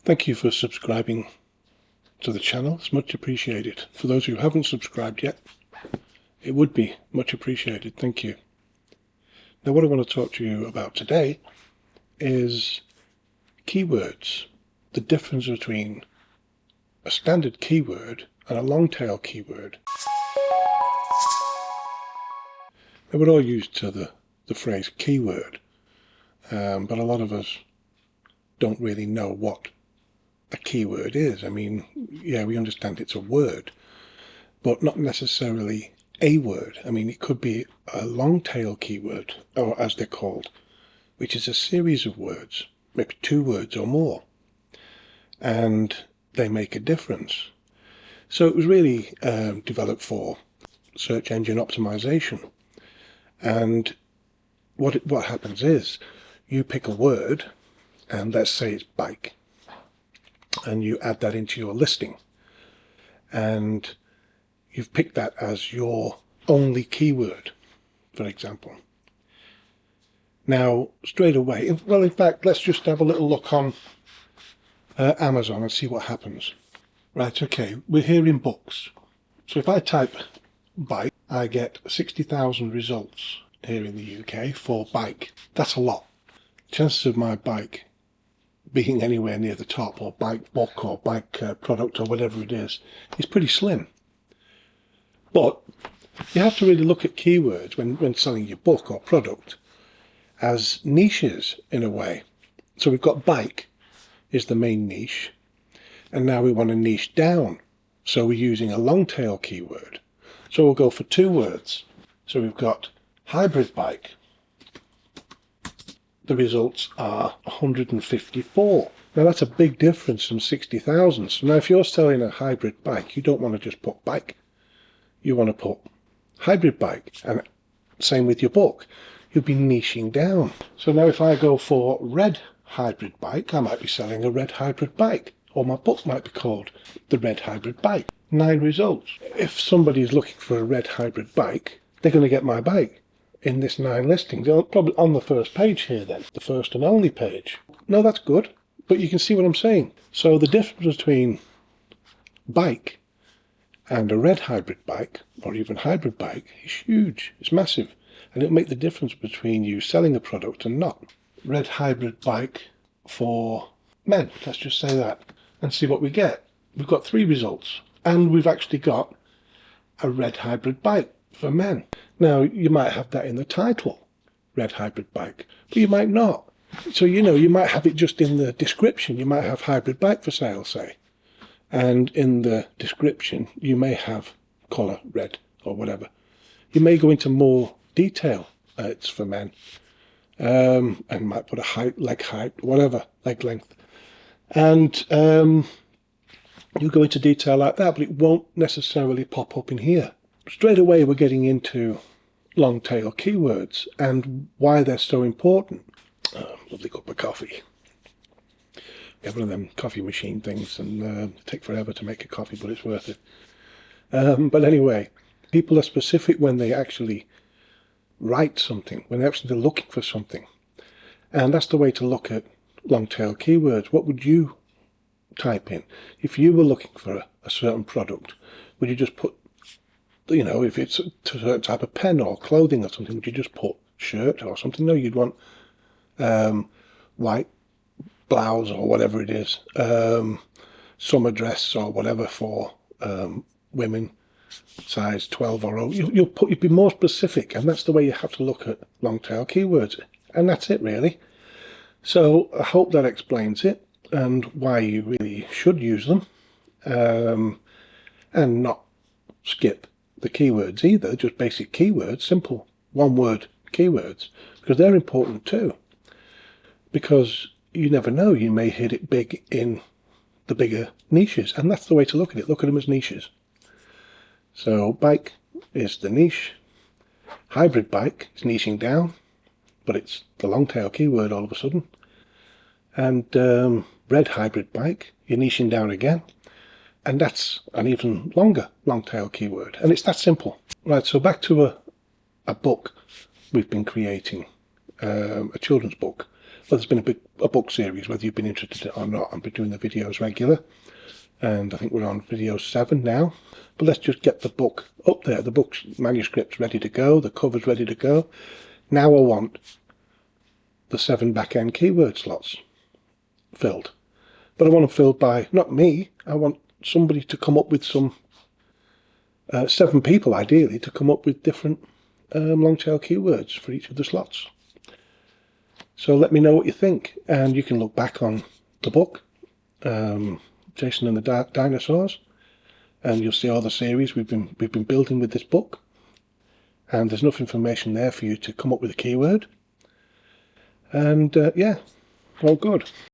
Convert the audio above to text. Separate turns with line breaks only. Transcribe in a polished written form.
Thank you for subscribing to the channel. It's much appreciated. For those who haven't subscribed yet, it would be much appreciated. Thank you. Now, what I want to talk to you about today is keywords. The difference between a standard keyword and a long tail keyword. Now, we're all used to the phrase keyword, but a lot of us don't really know what a keyword is. I mean, yeah, we understand it's a word, but not necessarily a word. I mean, it could be a long tail keyword, or as they're called, which is a series of words, maybe 2 words or more, and they make a difference. So it was really developed for search engine optimization. And what happens is you pick a word, and let's say it's bike, and you add that into your listing, and you've picked that as your only keyword, for example. Now, straight away, well, in fact, let's just have a little look on Amazon and see what happens. Right, okay, we're here in books. So if I type bike, I get 60,000 results here in the UK for bike. That's a lot. Chances of my bike being anywhere near the top, or bike book, or bike product, or whatever it is pretty slim. But you have to really look at keywords when selling your book or product as niches in a way. So we've got bike is the main niche, and now we want to niche down. So we're using a long tail keyword. So we'll go for 2 words. So we've got hybrid bike. The results are 154. Now that's a big difference from 60,000. So now if you're selling a hybrid bike, you don't want to just put bike. You want to put hybrid bike. And same with your book. You'll be niching down. So now if I go for red hybrid bike, I might be selling a red hybrid bike. Or my book might be called The Red Hybrid Bike. 9 results. If somebody is looking for a red hybrid bike, they're going to get my bike in this 9 listings. They're probably on the first page here then, the first and only page. No, that's good, but you can see what I'm saying. So the difference between bike and a red hybrid bike, or even hybrid bike, is huge. It's massive, and it'll make the difference between you selling a product and not. Red hybrid bike for men, let's just say that, and see what we get. We've got 3 results, and we've actually got a red hybrid bike for men. Now, you might have that in the title, red hybrid bike, but you might not. So, you might have it just in the description. You might have hybrid bike for sale, say. And in the description, you may have colour red or whatever. You may go into more detail. It's for men. And might put a height, leg height, whatever, leg length. And you go into detail like that, but it won't necessarily pop up in here. Straight away, we're getting into long tail keywords and why they're so important. Lovely cup of coffee. We have one of them coffee machine things, and it takes forever to make a coffee, but it's worth it. But anyway, people are specific when they actually write something, when they're actually looking for something. And that's the way to look at long tail keywords. What would you type in? If you were looking for a certain product, would you just put, if it's a certain type of pen or clothing or something, would you just put shirt or something? No, you'd want white blouse or whatever it is, summer dress or whatever for women, size 12 or over. You'd be more specific, and that's the way you have to look at long tail keywords. And that's it, really. So I hope that explains it and why you really should use them, and not skip the keywords either, just basic keywords, simple 1-word keywords, because they're important too. Because you never know, you may hit it big in the bigger niches, and that's the way to look at it. Look at them as niches. So bike is the niche, hybrid bike is niching down, but it's the long tail keyword all of a sudden. And red hybrid bike, you're niching down again. And that's an even longer long tail keyword. And it's that simple. Right, so back to a book we've been creating, a children's book. there's been a book series, whether you've been interested in it or not. I've been doing the videos regular, and I think we're on video 7 now. But let's just get the book up there. The book's manuscript's ready to go, the cover's ready to go. Now I want the 7 back-end keyword slots filled. But I want them filled by, not me, I want somebody to come up with some, 7 people ideally, to come up with different long tail keywords for each of the slots. So let me know what you think, and you can look back on the book, Jason and the Dinosaurs, and you'll see all the series we've been building with this book. And there's enough information there for you to come up with a keyword. And yeah, all good.